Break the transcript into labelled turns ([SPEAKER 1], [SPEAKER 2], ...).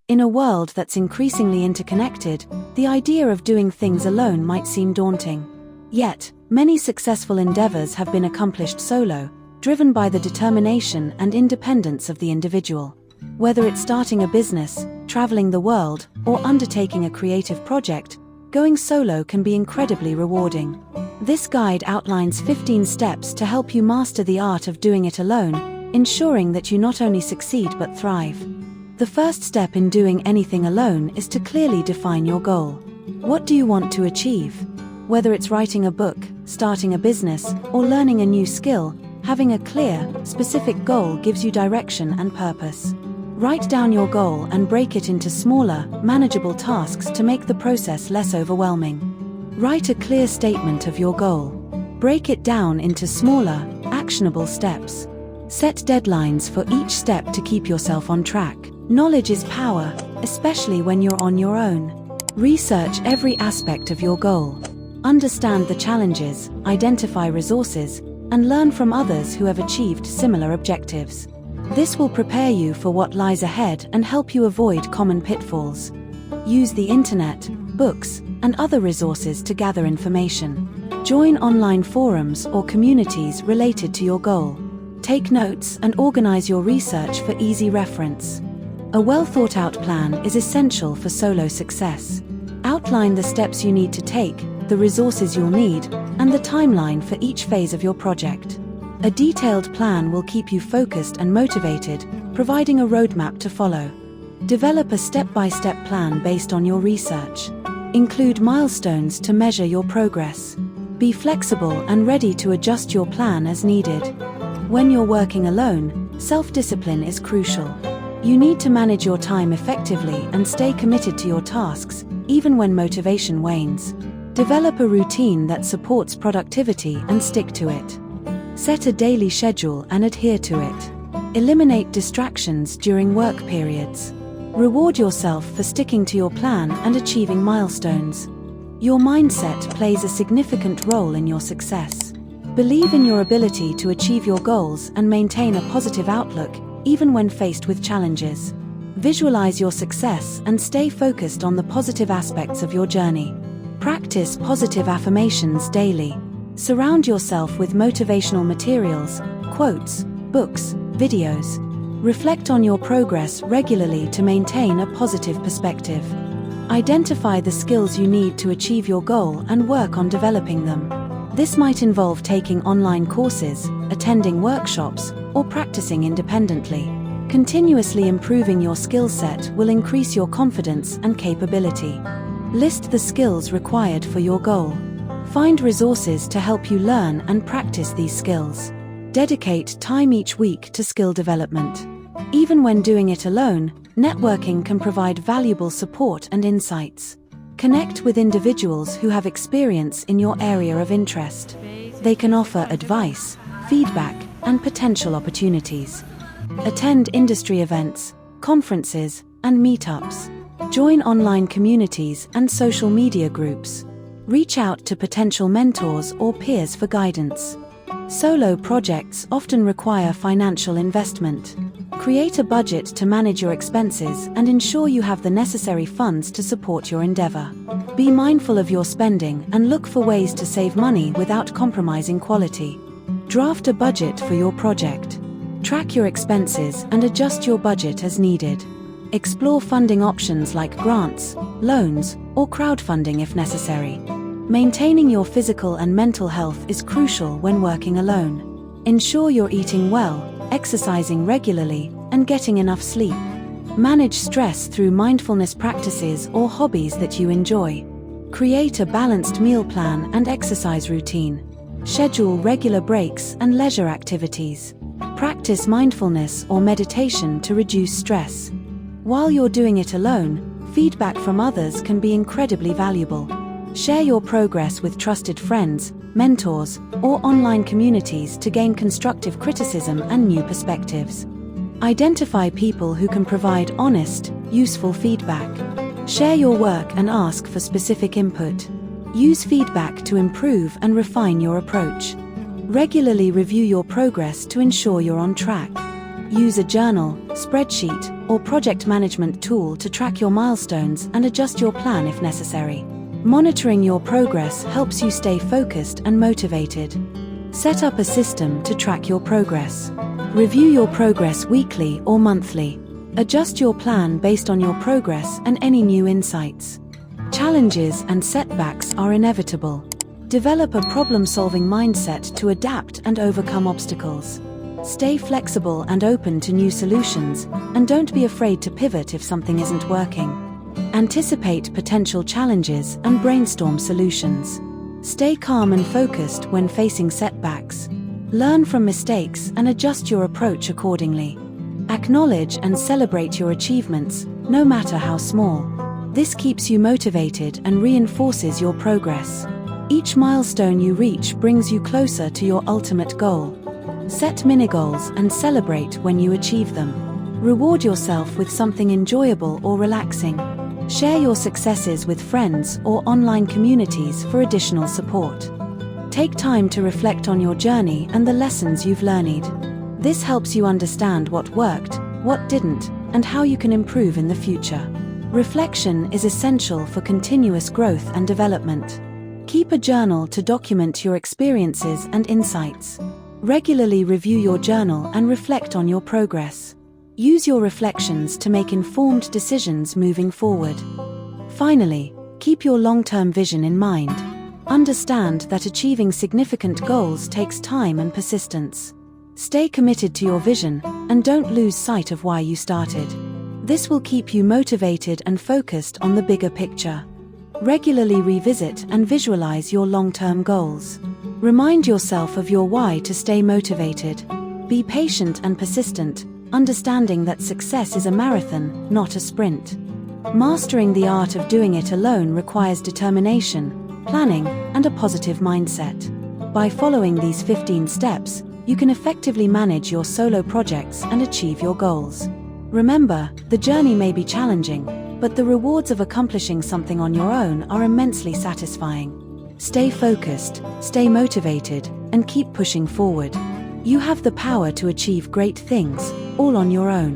[SPEAKER 1] In a world that's increasingly interconnected, the idea of doing things alone might seem daunting. Yet, many successful endeavors have been accomplished solo, driven by the determination and independence of the individual. Whether it's starting a business, traveling the world, or undertaking a creative project, going solo can be incredibly rewarding. This guide outlines 15 steps to help you master the art of doing it alone, ensuring that you not only succeed but thrive. The first step in doing anything alone is to clearly define your goal. What do you want to achieve? Whether it's writing a book, starting a business, or learning a new skill, having a clear, specific goal gives you direction and purpose. Write down your goal and break it into smaller, manageable tasks to make the process less overwhelming. Write a clear statement of your goal. Break it down into smaller, actionable steps. Set deadlines for each step to keep yourself on track. Knowledge is power, especially when you're on your own. Research every aspect of your goal. Understand the challenges, identify resources, and learn from others who have achieved similar objectives. This will prepare you for what lies ahead and help you avoid common pitfalls. Use the internet, books, and other resources to gather information. Join online forums or communities related to your goal. Take notes and organize your research for easy reference. A well-thought-out plan is essential for solo success. Outline the steps you need to take, the resources you'll need, and the timeline for each phase of your project. A detailed plan will keep you focused and motivated, providing a roadmap to follow. Develop a step-by-step plan based on your research. Include milestones to measure your progress. Be flexible and ready to adjust your plan as needed. When you're working alone, self-discipline is crucial. You need to manage your time effectively and stay committed to your tasks, even when motivation wanes. Develop a routine that supports productivity and stick to it. Set a daily schedule and adhere to it. Eliminate distractions during work periods. Reward yourself for sticking to your plan and achieving milestones. Your mindset plays a significant role in your success. Believe in your ability to achieve your goals and maintain a positive outlook, even when faced with challenges. Visualize your success and stay focused on the positive aspects of your journey. Practice positive affirmations daily. Surround yourself with motivational materials, quotes, books, videos. Reflect on your progress regularly to maintain a positive perspective. Identify the skills you need to achieve your goal and work on developing them. This might involve taking online courses, attending workshops, or practicing independently. Continuously improving your skill set will increase your confidence and capability. List the skills required for your goal. Find resources to help you learn and practice these skills. Dedicate time each week to skill development. Even when doing it alone, networking can provide valuable support and insights. Connect with individuals who have experience in your area of interest. They can offer advice, feedback, and potential opportunities. Attend industry events, conferences, and meetups. Join online communities and social media groups. Reach out to potential mentors or peers for guidance. Solo projects often require financial investment. Create a budget to manage your expenses and ensure you have the necessary funds to support your endeavor. Be mindful of your spending and look for ways to save money without compromising quality. Draft a budget for your project. Track your expenses and adjust your budget as needed. Explore funding options like grants, loans, or crowdfunding if necessary. Maintaining your physical and mental health is crucial when working alone. Ensure you're eating well, exercising regularly, and getting enough sleep. Manage stress through mindfulness practices or hobbies that you enjoy. Create a balanced meal plan and exercise routine. Schedule regular breaks and leisure activities. Practice mindfulness or meditation to reduce stress. While you're doing it alone, feedback from others can be incredibly valuable. Share your progress with trusted friends, mentors, or online communities to gain constructive criticism and new perspectives. Identify people who can provide honest, useful feedback. Share your work and ask for specific input. Use feedback to improve and refine your approach. Regularly review your progress to ensure you're on track. Use a journal, spreadsheet, or project management tool to track your milestones and adjust your plan if necessary. Monitoring your progress helps you stay focused and motivated. Set up a system to track your progress. Review your progress weekly or monthly. Adjust your plan based on your progress and any new insights. Challenges and setbacks are inevitable. Develop a problem-solving mindset to adapt and overcome obstacles. Stay flexible and open to new solutions, and don't be afraid to pivot if something isn't working. Anticipate potential challenges and brainstorm solutions. Stay calm and focused when facing setbacks. Learn from mistakes and adjust your approach accordingly. Acknowledge and celebrate your achievements, no matter how small. This keeps you motivated and reinforces your progress. Each milestone you reach brings you closer to your ultimate goal. Set mini-goals and celebrate when you achieve them. Reward yourself with something enjoyable or relaxing. Share your successes with friends or online communities for additional support. Take time to reflect on your journey and the lessons you've learned. This helps you understand what worked, what didn't, and how you can improve in the future. Reflection is essential for continuous growth and development. Keep a journal to document your experiences and insights. Regularly review your journal and reflect on your progress. Use your reflections to make informed decisions moving forward. Finally, keep your long-term vision in mind. Understand that achieving significant goals takes time and persistence. Stay committed to your vision and don't lose sight of why you started. This will keep you motivated and focused on the bigger picture. Regularly revisit and visualize your long-term goals. Remind yourself of your why to stay motivated. Be patient and persistent, understanding that success is a marathon, not a sprint. Mastering the art of doing it alone requires determination, planning, and a positive mindset. By following these 15 steps, you can effectively manage your solo projects and achieve your goals. Remember, the journey may be challenging, but the rewards of accomplishing something on your own are immensely satisfying. Stay focused, stay motivated, and keep pushing forward. You have the power to achieve great things, all on your own.